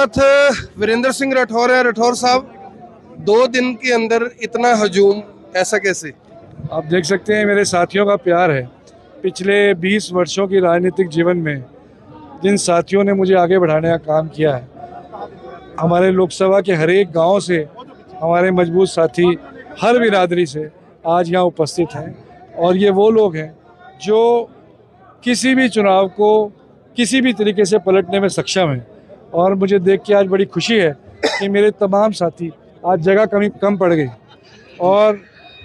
साथ वीरेंद्र सिंह राठौर है। राठौर साहब, 2 दिन के अंदर इतना हजूम, ऐसा कैसे? आप देख सकते हैं मेरे साथियों का प्यार है। पिछले 20 वर्षों की राजनीतिक जीवन में जिन साथियों ने मुझे आगे बढ़ाने का काम किया है, हमारे लोकसभा के हर एक गांव से हमारे मजबूत साथी हर बिरादरी से आज यहाँ उपस्थित हैं। और ये वो लोग हैं जो किसी भी चुनाव को किसी भी तरीके से पलटने में सक्षम हैं। और मुझे देख के आज बड़ी खुशी है कि मेरे तमाम साथी, आज जगह कम पड़ गई और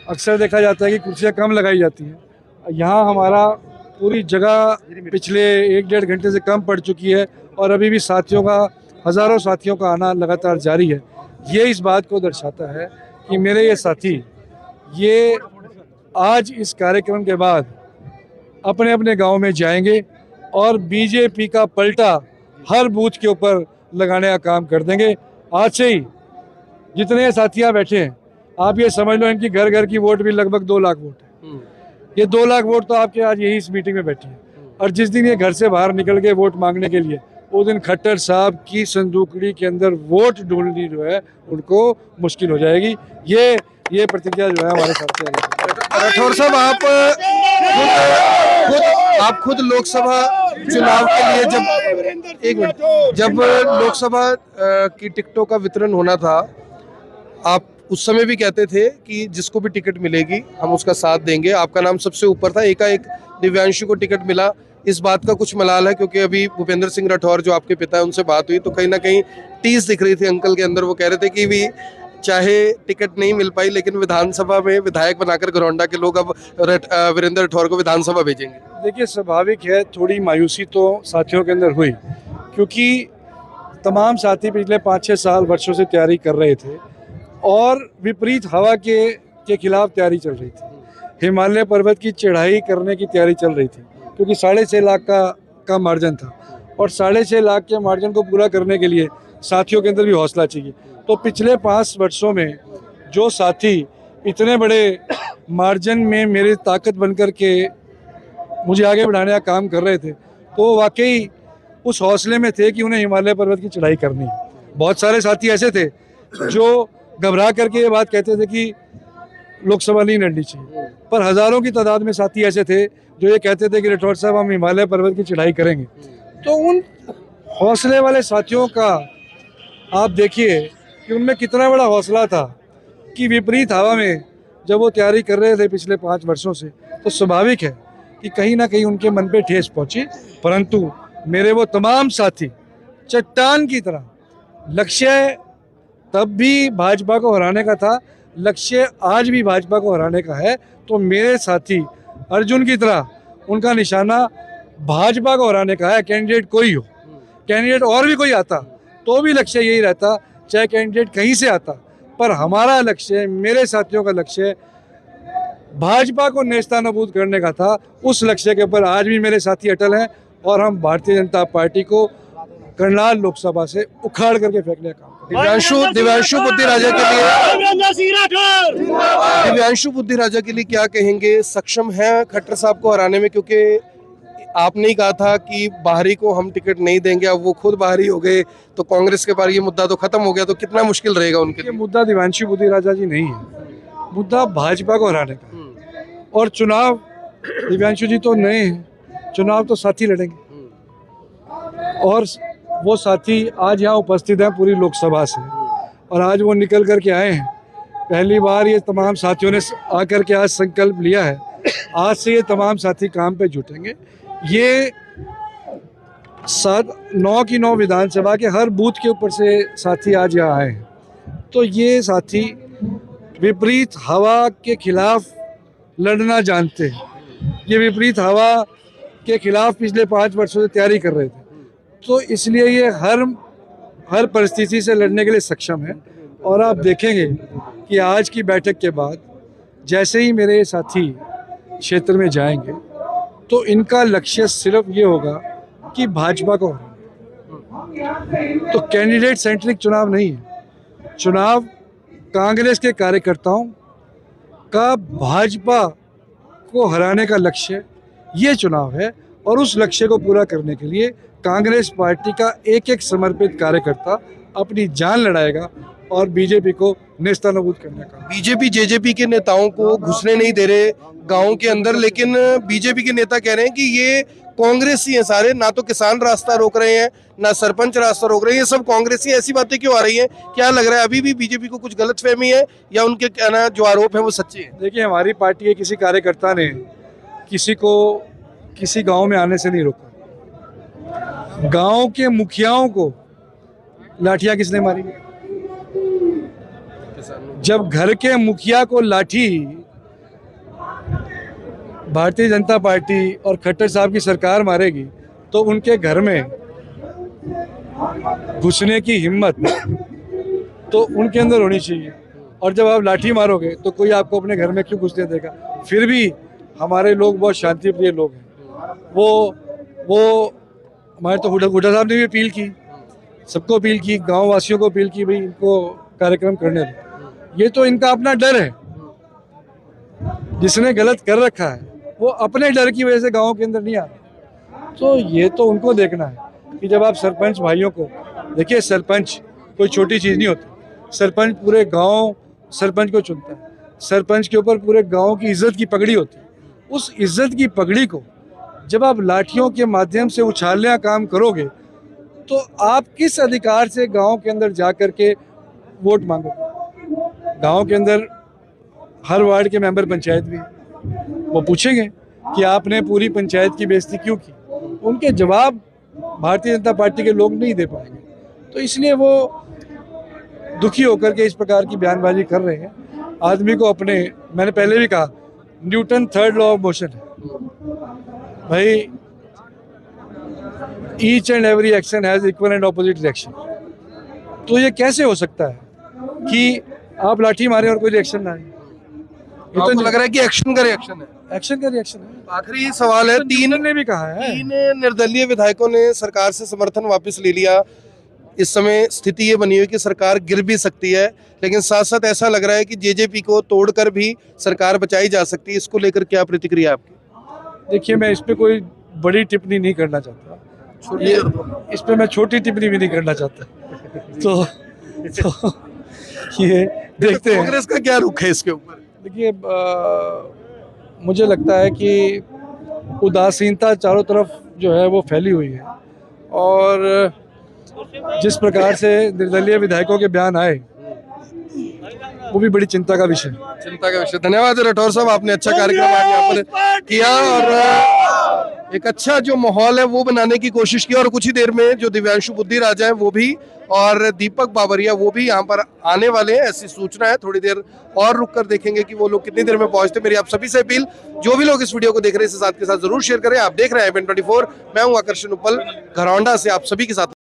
अक्सर देखा जाता है कि कुर्सियाँ कम लगाई जाती हैं। यहाँ हमारा पूरी जगह पिछले 1-1.5 घंटे से कम पड़ चुकी है और अभी भी साथियों का, हज़ारों साथियों का आना लगातार जारी है। ये इस बात को दर्शाता है कि मेरे ये साथी ये आज इस कार्यक्रम के बाद अपने अपने गांव में जाएंगे और बीजेपी का पलटा हर बूथ के ऊपर लगाने का काम कर देंगे। आज से ही जितने साथियाँ बैठे हैं, आप ये समझ लो इनकी घर घर की वोट भी लगभग 2 लाख वोट है। ये 2 लाख वोट तो आपके आज यही इस मीटिंग में बैठी है। और जिस दिन ये घर से बाहर निकल के वोट मांगने के लिए, वो दिन खट्टर साहब की संदूकड़ी के अंदर वोट ढूंढनी जो है उनको मुश्किल हो जाएगी। ये प्रतिज्ञा जो है हमारे साथ है। राठौर साहब, आप खुद लोकसभा चुनाव के लिए जब लोकसभा की टिकटों का वितरण होना था, आप उस समय भी कहते थे कि जिसको भी टिकट मिलेगी हम उसका साथ देंगे। आपका नाम सबसे ऊपर था। एकाएक दिव्यांशु को टिकट मिला, इस बात का कुछ मलाल है? क्योंकि अभी भूपेंद्र सिंह राठौर जो आपके पिता है, उनसे बात हुई तो कहीं ना कहीं टीस दिख रही थी अंकल के अंदर। वो कह रहे थे कि भी चाहे टिकट नहीं मिल पाई, लेकिन विधानसभा में विधायक बनाकर घरौंडा के लोग अब वीरेंद्र राठौर को विधानसभा भेजेंगे। देखिए, स्वाभाविक है थोड़ी मायूसी तो साथियों के अंदर हुई, क्योंकि तमाम साथी पिछले 5-6 साल वर्षों से तैयारी कर रहे थे और विपरीत हवा के खिलाफ तैयारी चल रही थी। हिमालय पर्वत की चढ़ाई करने की तैयारी चल रही थी, क्योंकि 6.5 लाख का मार्जिन था और 6.5 लाख के मार्जिन को पूरा करने के लिए साथियों के अंदर भी हौसला चाहिए। तो पिछले 5 वर्षों में जो साथी इतने बड़े मार्जिन में मेरी ताकत बनकर के मुझे आगे बढ़ाने का काम कर रहे थे, तो वाकई उस हौसले में थे कि उन्हें हिमालय पर्वत की चढ़ाई करनी है। बहुत सारे साथी ऐसे थे जो घबरा करके ये बात कहते थे कि लोकसभा नहीं लड़नी चाहिए, पर हज़ारों की तादाद में साथी ऐसे थे जो ये कहते थे कि राठौर साहब हम हिमालय पर्वत की चढ़ाई करेंगे। तो उन हौसले वाले साथियों का आप देखिए कि उनमें कितना बड़ा हौसला था कि विपरीत हवा में जब वो तैयारी कर रहे थे पिछले 5 वर्षों से, तो स्वाभाविक है कि कहीं ना कहीं उनके मन पे ठेस पहुंची। परंतु मेरे वो तमाम साथी चट्टान की तरह, लक्ष्य तब भी भाजपा को हराने का था, लक्ष्य आज भी भाजपा को हराने का है। तो मेरे साथी अर्जुन की तरह उनका निशाना भाजपा को हराने का है। कैंडिडेट कोई हो, कैंडिडेट और भी कोई आता तो भी लक्ष्य यही रहता, चाहे कैंडिडेट कहीं से आता, पर हमारा लक्ष्य, मेरे साथियों का लक्ष्य भाजपा को नेस्तानाबूद करने का था। उस लक्ष्य के ऊपर आज भी मेरे साथी अटल हैं और हम भारतीय जनता पार्टी को करनाल लोकसभा से उखाड़ करके फेंकने का काम। दिव्यांशु बुद्धि राजा के लिए क्या कहेंगे? सक्षम है खट्टर साहब को हराने में? क्योंकि आपने ही कहा था कि बाहरी को हम टिकट नहीं देंगे, अब वो खुद बाहरी हो गए तो कांग्रेस के पास ये मुद्दा तो खत्म हो गया, तो कितना मुश्किल रहेगा उनके लिए? मुद्दा दिव्यांशु बुद्धि राजा जी नहीं है, मुद्दा भाजपा को हराने का। और चुनाव दिव्यांशु जी तो नए हैं, चुनाव तो साथी लड़ेंगे और वो साथी आज यहाँ उपस्थित हैं पूरी लोकसभा से, और आज वो निकल कर के आए हैं। पहली बार ये तमाम साथियों ने आकर के आज संकल्प लिया है, आज से ये तमाम साथी काम पे जुटेंगे। ये 9 की 9 विधानसभा के हर बूथ के ऊपर से साथी आज यहाँ आए हैं। तो ये साथी विपरीत हवा के खिलाफ लड़ना जानते हैं। ये विपरीत हवा के खिलाफ पिछले 5 वर्षों से तैयारी कर रहे थे, तो इसलिए ये हर परिस्थिति से लड़ने के लिए सक्षम है। और आप देखेंगे कि आज की बैठक के बाद जैसे ही मेरे साथी क्षेत्र में जाएंगे तो इनका लक्ष्य सिर्फ ये होगा कि भाजपा को हराना। तो कैंडिडेट सेंट्रिक चुनाव नहीं है, चुनाव कांग्रेस के कार्यकर्ताओं का भाजपा को हराने का लक्ष्य ये चुनाव है। और उस लक्ष्य को पूरा करने के लिए कांग्रेस पार्टी का एक एक समर्पित कार्यकर्ता अपनी जान लड़ाएगा और बीजेपी को नेस्तनाबूद करने का। बीजेपी जेजेपी के नेताओं को घुसने नहीं दे रहे गांव के अंदर, लेकिन बीजेपी के नेता कह रहे हैं कि ये कांग्रेसी हैं सारे, ना तो किसान रास्ता रोक रहे हैं ना सरपंच रास्ता रोक रहे हैं, ये सब कांग्रेसी। ऐसी बातें क्यों आ रही हैं? क्या लग रहा है अभी भी बीजेपी को कुछ गलतफहमी है या उनके कहना जो आरोप है वो सच्चे हैं? देखिए, हमारी पार्टी के किसी कार्यकर्ता ने किसी को किसी गांव में आने से नहीं रोका। गांव के मुखियाओं को लाठियां किसने मारी? जब घर के मुखिया को लाठी भारतीय जनता पार्टी और खट्टर साहब की सरकार मारेगी तो उनके घर में घुसने की हिम्मत तो उनके अंदर होनी चाहिए। और जब आप लाठी मारोगे तो कोई आपको अपने घर में क्यों घुसने देगा? फिर भी हमारे लोग बहुत शांतिप्रिय लोग हैं। वो हमारे तो हुड्डा साहब ने भी अपील की, सबको अपील की, गांव वासियों को अपील की, भाई इनको कार्यक्रम करने दो। ये तो इनका अपना डर है। जिसने गलत कर रखा है वो अपने डर की वजह से गांव के अंदर नहीं आ रहा। तो ये तो उनको देखना है कि जब आप सरपंच भाइयों को देखिए, सरपंच कोई छोटी चीज़ नहीं होती। सरपंच पूरे गांव सरपंच को चुनता है। सरपंच के ऊपर पूरे गांव की इज्जत की पगड़ी होती है। उस इज्जत की पगड़ी को जब आप लाठियों के माध्यम से उछालने का काम करोगे तो आप किस अधिकार से गांव के अंदर जा कर के वोट मांगोगे? गांव के अंदर हर वार्ड के मेंबर पंचायत भी, वो पूछेंगे कि आपने पूरी पंचायत की बेइज्जती क्यों की? उनके जवाब भारतीय जनता पार्टी के लोग नहीं दे पाएंगे। तो इसलिए वो दुखी होकर के इस प्रकार की बयानबाजी कर रहे हैं। आदमी को अपने, मैंने पहले भी कहा, Newton third law of motion है भाई, each and every action has equal and opposite reaction. तो ये कैसे हो सकता है कि आप लाठी मारे और कोई रिएक्शन ना आए? ये तो लग रहा है कि एक्शन का रिएक्शन है। एक्शन का रिएक्शन है। आखिरी सवाल है, तीन ने भी कहा है, 3 निर्दलीय विधायकों ने सरकार से समर्थन वापस ले लिया। इस समय स्थिति ये बनी हुई कि सरकार गिर भी सकती है, लेकिन साथ साथ ऐसा लग रहा है कि जेजेपी को तोड़कर भी सरकार बचाई जा सकती है। इसको लेकर क्या प्रतिक्रिया आपकी? देखिए, मैं इस पे कोई बड़ी टिप्पणी नहीं करना चाहता। इस पे मैं छोटी टिप्पणी भी नहीं करना चाहता। तो ये देखते हैं कांग्रेस का क्या रुख है इसके ऊपर? देखिए, मुझे लगता है कि उदासीनता चारों तरफ जो है वो फैली हुई है और जिस प्रकार से निर्दलीय विधायकों के बयान आए वो भी बड़ी चिंता का विषय है। चिंता का विषय। धन्यवाद राठौर साहब, आपने अच्छा कार्यक्रम आज यहाँ पर किया और एक अच्छा जो माहौल है वो बनाने की कोशिश की। और कुछ ही देर में जो दिव्यांशु बुद्धिराजा है वो भी और दीपक बाबरिया वो भी यहाँ पर आने वाले हैं, ऐसी सूचना है। थोड़ी देर और रुक कर देखेंगे कि वो लोग कितनी देर में पहुंचते। मेरी आप सभी से अपील, जो भी लोग इस वीडियो को देख रहे हैं इसे साथ के साथ जरूर शेयर करें। आप देख रहे हैं IBN24, मैं हूँ आकर्षण उपल, घरौंडा से आप सभी के साथ।